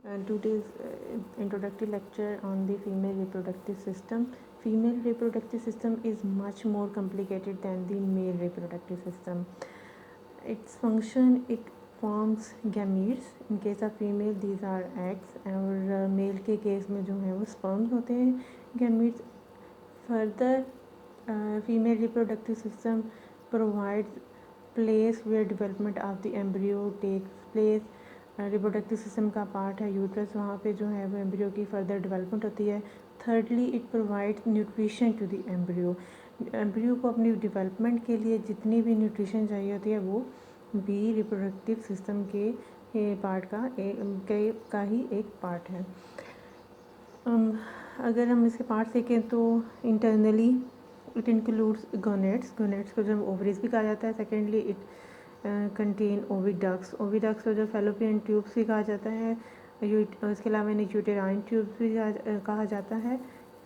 Today's introductory lecture on the female reproductive system. Female reproductive system is much more complicated than the male reproductive system. Its function, it forms gametes. In case of female these are eggs, और male के case में जो है वो sperms होते हैं gametes. Further, female reproductive system provides place where development of the embryo takes place. Reproductive system का part है यूट्रस, वहाँ पे जो है वो एम्ब्रियो की फर्दर डेवलपमेंट होती है. Thirdly, it provides nutrition to the embryo. Embryo को अपनी डेवलपमेंट के लिए जितनी भी न्यूट्रिशन चाहिए होती है वो भी रिप्रोडक्टिव सिस्टम के पार्ट का ही एक पार्ट है. अगर हम इसके पार्ट देखें तो internally it includes gonads. Gonads को जब ओवरीज भी कहा जाता है. Secondly, it contain oviducts. Oviducts को जो फैलोपियन ट्यूब्स भी कहा जाता है. इसके अलावा इन्हें यूटेराइन ट्यूब्स भी कहा जाता है.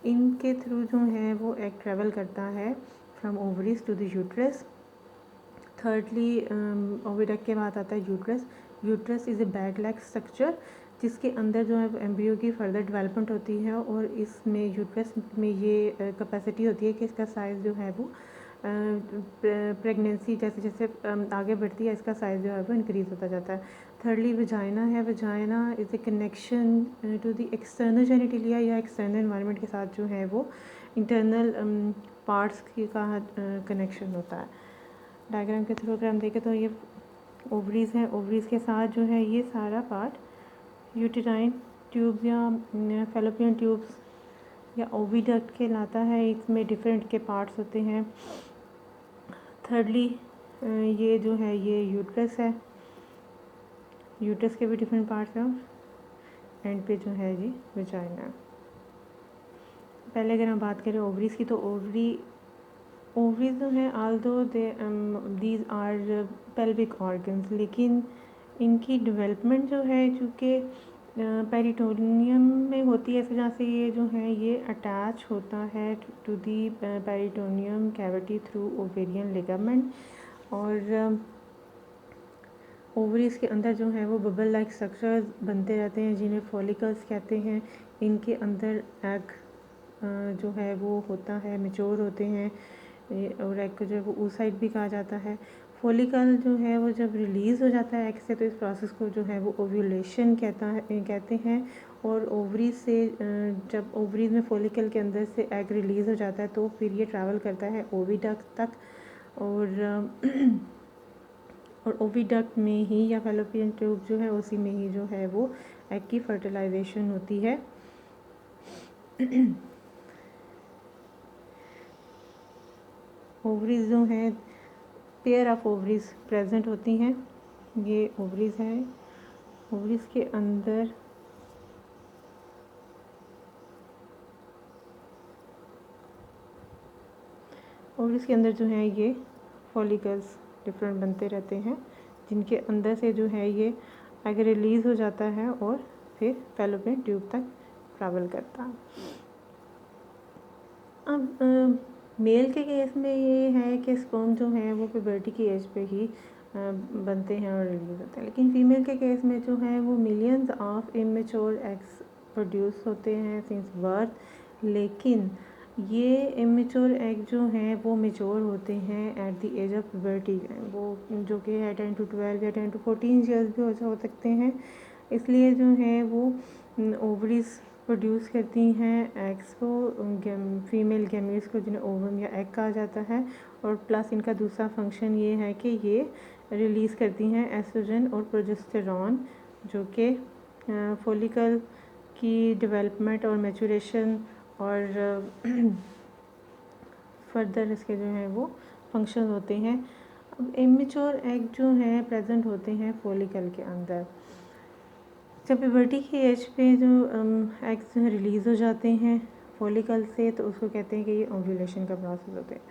इनके थ्रू जो है वो एग ट्रेवल करता है from ovaries to the uterus. Thirdly, oviduct के बाद आता है uterus. Uterus is a bag like structure जिसके अंदर जो है एम्ब्रियो की फर्दर डेवलपमेंट होती है, और इसमें यूट्रस में ये कैपेसिटी होती है कि इसका साइज़ जो है वो प्रेगनेंसी जैसे जैसे आगे बढ़ती है इसका साइज़ जो है वो इंक्रीज़ होता जाता है. थर्डली, वजाइना है. Vagina is a connection to the external genitalia या एक्सटर्नल एनवायरनमेंट के साथ जो है वो इंटरनल पार्ट्स का कनेक्शन होता है. डायग्राम के थ्रू अगर हम देखें तो ये ओवरीज़ हैं. ओवरीज़ के साथ जो है ये सारा पार्ट यूटेराइन ट्यूब्स या फैलोपियन ट्यूब्स या ओविडक्ट कहलाता है. इसमें डिफरेंट के पार्ट्स होते हैं. थर्डली, ये जो है ये यूट्रस है. यूट्रस के भी डिफरेंट पार्ट्स हैं. एंड पे जो है ये वजाइना. पहले अगर हम बात करें ओवरीज़ की तो ओवरीज़ जो है although these are pelvic organs, लेकिन इनकी डेवलपमेंट जो है चूँकि पेरिटोनियम में होती है, इस वजह से ये जो है ये अटैच होता है to the peritoneum cavity through ovarian ligament. और ओवरीज़ के अंदर जो है वो बबल लाइक स्ट्रक्चर्स बनते रहते हैं जिन्हें फॉलिकल्स कहते हैं. इनके अंदर एग जो है वो होता है, मैच्योर होते हैं, और एग को जो है वो oocyte भी कहा जाता है. फॉलिकल जो है वो जब रिलीज़ हो जाता है एग से तो इस प्रोसेस को जो है वो ओव्यूलेशन कहते हैं. और ओवरीज से जब ओवरीज में फॉलिकल के अंदर से एग रिलीज़ हो जाता है तो फिर ये ट्रैवल करता है ओविडक्ट तक. और ओविडक्ट में ही या फैलोपियन ट्यूब जो है उसी में ही जो है वो एग की फर्टिलाइजेशन होती है. ओवरीज जो हैं पेयर ऑफ ओवरीज प्रेजेंट होती हैं. ये ओवरीज हैं. ओवरीज के अंदर जो है ये फॉलिकल्स डिफरेंट बनते रहते हैं जिनके अंदर से जो है ये एग रिलीज़ हो जाता है और फिर फैलोपियन ट्यूब तक ट्रैवल करता है. अब मेल के केस में ये है कि स्पर्म जो है वो प्यूबर्टी की एज पे ही बनते हैं और रिलीज़ होते हैं, लेकिन फीमेल के केस में जो है वो millions of immature eggs produce होते हैं सिंस बर्थ. लेकिन ये इमेच्योर एग जो हैं वो मेच्योर होते हैं at the age of puberty, वो जो कि है 10 to 12 या 10 to 14 ईयर्स भी हो सकते हैं. इसलिए जो है वो ओवरीज प्रोड्यूस करती हैं एग्स को, फीमेल गैमीट्स को जिन्हें ओवम या एग कहा जाता है. और प्लस इनका दूसरा फंक्शन ये है कि ये रिलीज़ करती हैं एस्ट्रोजन और प्रोजेस्टेरॉन जो कि फॉलिकल की डेवलपमेंट और मैचुरेशन और फर्दर इसके जो हैं वो फंक्शन होते हैं. अब इमेच्योर एग जो हैं प्रेजेंट होते हैं फॉलिकल के अंदर. जब प्यूबर्टी की एज पे जो एग्स रिलीज़ हो जाते हैं फॉलिकल से तो उसको कहते हैं कि ये ओव्यूलेशन का प्रोसेस होता है.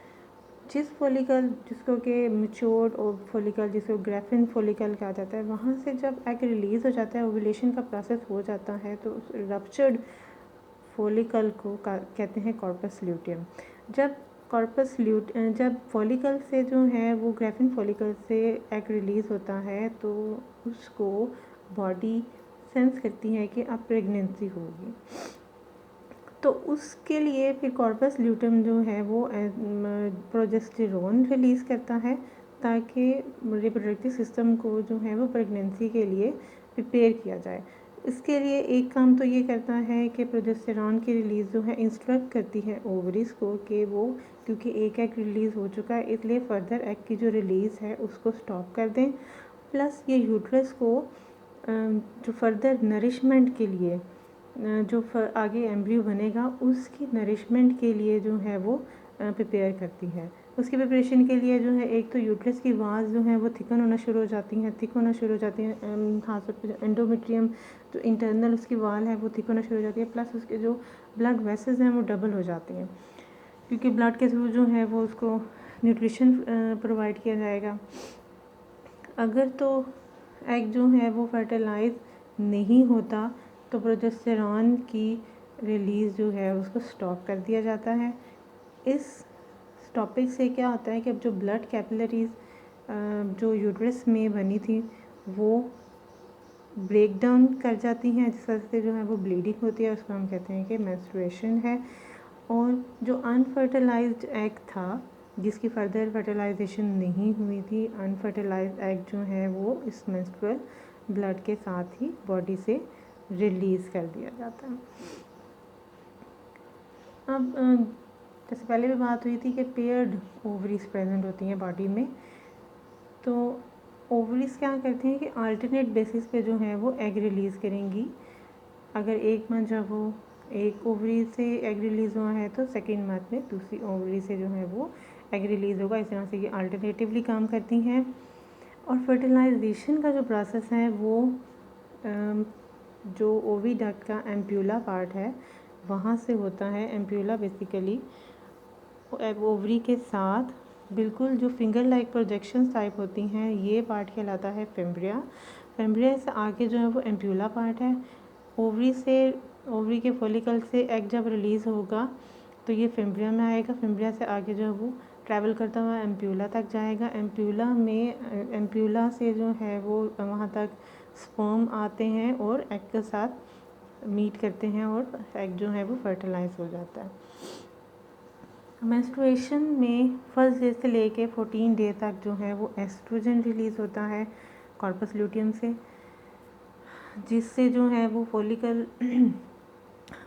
जिस फॉलिकल जिसको कि मैच्योर्ड और फॉलिकल जिसको ग्रेफिन फॉलिकल कहा जाता है, वहाँ से जब एग रिलीज़ हो जाता है ओव्यूलेशन का प्रोसेस हो जाता है तो उस रप्चर्ड फॉलिकल को कहते हैं कॉर्पस ल्यूटियम. जब फॉलिकल से जो है वो ग्रेफिन फॉलिकल से एग रिलीज़ होता है तो उसको बॉडी सेंस करती है कि अब प्रेगनेंसी होगी। तो उसके लिए फिर कॉर्पस ल्यूटम जो है वो प्रोजेस्टेरोन रिलीज़ करता है ताकि रिप्रोडक्टिव सिस्टम को जो है वो प्रेगनेंसी के लिए प्रिपेयर किया जाए। इसके लिए एक काम तो ये करता है कि प्रोजेस्टेरोन की रिलीज़ जो है इंस्ट्रक्ट करती है ओवरीज को कि वो, क्योंकि एक एग रिलीज़ हो चुका है इसलिए फर्दर एग की जो रिलीज़ है उसको स्टॉप कर दें। प्लस ये यूट्रस को जो फर्दर नरिशमेंट के लिए जो आगे एम्ब्रियो बनेगा उसकी नरिशमेंट के लिए जो है वो प्रिपेयर करती है। उसकी प्रिपरेशन के लिए जो है एक तो यूट्रस की वाल्स जो है वो थिकन होना शुरू हो जाती हैं, खास तौर पर एंडोमेट्रियम जो इंटरनल उसकी वाल है वो थिक होना शुरू हो जाती है। प्लस उसके जो ब्लड वेसल्स हैं वो डबल हो जाती हैं, क्योंकि ब्लड के थ्रू जो है वो उसको न्यूट्रिशन प्रोवाइड किया जाएगा। अगर तो एग जो है वो फर्टिलाइज नहीं होता तो प्रोजेस्टेरॉन की रिलीज़ जो है उसको स्टॉप कर दिया जाता है। इस स्टॉपेज से क्या होता है कि अब जो ब्लड कैपिलरीज जो यूट्रस में बनी थी वो ब्रेक डाउन कर जाती हैं, जिस वजह से जो है वो ब्लीडिंग होती है, उसको हम कहते हैं कि मेंस्ट्रुएशन है। और जो अनफर्टिलाइज्ड एग था जिसकी फर्दर फर्टिलाइजेशन नहीं हुई थी, अनफर्टिलाइज्ड एग जो है वो इस मेंस्ट्रुअल ब्लड के साथ ही बॉडी से रिलीज़ कर दिया जाता है। अब जैसे पहले भी बात हुई थी कि पेयर्ड ओवरीज प्रेजेंट होती हैं बॉडी में, तो ओवरीज क्या करती हैं कि अल्टरनेट बेसिस पे जो है वो एग रिलीज़ करेंगी। अगर एक मंथ जब वो एक ओवरी से एग रिलीज़ हुआ है तो सेकेंड मंथ में दूसरी ओवरी से जो है वो एग रिलीज़ होगा। इस तरह से ये अल्टरनेटिवली काम करती हैं। और फर्टिलाइजेशन का जो प्रोसेस है वो जो ओविडक्ट का एम्प्यूला पार्ट है वहाँ से होता है। एम्प्यूला बेसिकली ओवरी के साथ बिल्कुल जो फिंगर लाइक प्रोजेक्शंस टाइप होती हैं ये पार्ट कहलाता है फिम्ब्रिया। फिम्ब्रिया से आगे जो है वो एम्प्यूला पार्ट है। ओवरी के फॉलिकल से एग जब रिलीज़ होगा तो ये फिम्ब्रिया में आएगा। फिम्ब्रिया से आगे जो है वो ट्रैवल करता हुआ एम्प्यूला तक जाएगा। एम्प्यूला से जो है वो वहाँ तक स्पर्म आते हैं और एग के साथ मीट करते हैं और एग जो है वो फर्टिलाइज हो जाता है। मेंस्ट्रुएशन में फर्स्ट डे से लेके 14 डे तक जो है वो एस्ट्रोजन रिलीज़ होता है कॉर्पस ल्यूटियम से, जिससे जो है वो फॉलिकल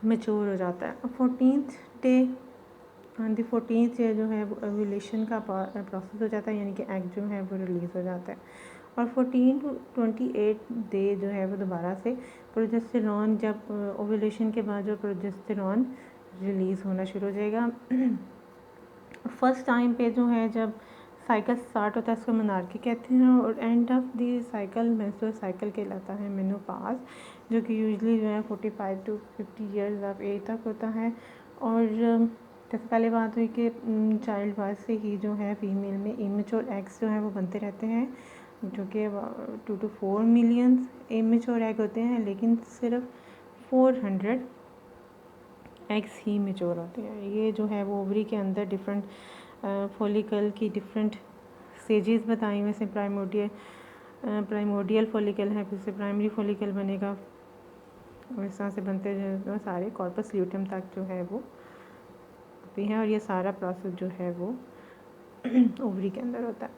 मैच्योर हो जाता है। 14th day on the 14th day जो है वो ओव्यूलेशन का प्रोसेस हो जाता है, यानी कि एग जो है वो रिलीज़ हो जाता है। और 14 to 28 डे जो है वो दोबारा से प्रोजेस्टेरॉन, जब ओव्यूलेशन के बाद जो प्रोजेस्टेरॉन रिलीज़ होना शुरू हो जाएगा। फर्स्ट टाइम पे जो है जब साइकिल स्टार्ट होता है उसको मेनार्की कहते हैं, और end of the cycle menstrual cycle कहलाता है मेनोपॉज, जो कि यूजुअली जो है 45 to 50 ईयर्स ऑफ एज तक होता है। और जैसे पहले बात हुई कि चाइल्ड बर्थ से ही जो है फीमेल में इमेच्योर एग्स जो हैं वो बनते रहते हैं, जो कि 2 to 4 मिलियन इमेच्योर एग होते हैं, लेकिन सिर्फ 400 एग्स ही मेच्योर होते हैं। ये जो है वो ओवरी के अंदर डिफरेंट फॉलिकल की डिफरेंट स्टेजेस बताई हुए से प्राइमोडियल फॉलिकल है, फिर से प्राइमरी फॉलिकल बनेगा, और इस तरह से बनते जो सारे कॉर्पस ल्यूटियम तक जो है वो होती हैं। और ये सारा प्रोसेस जो है वो ओवरी के अंदर होता है।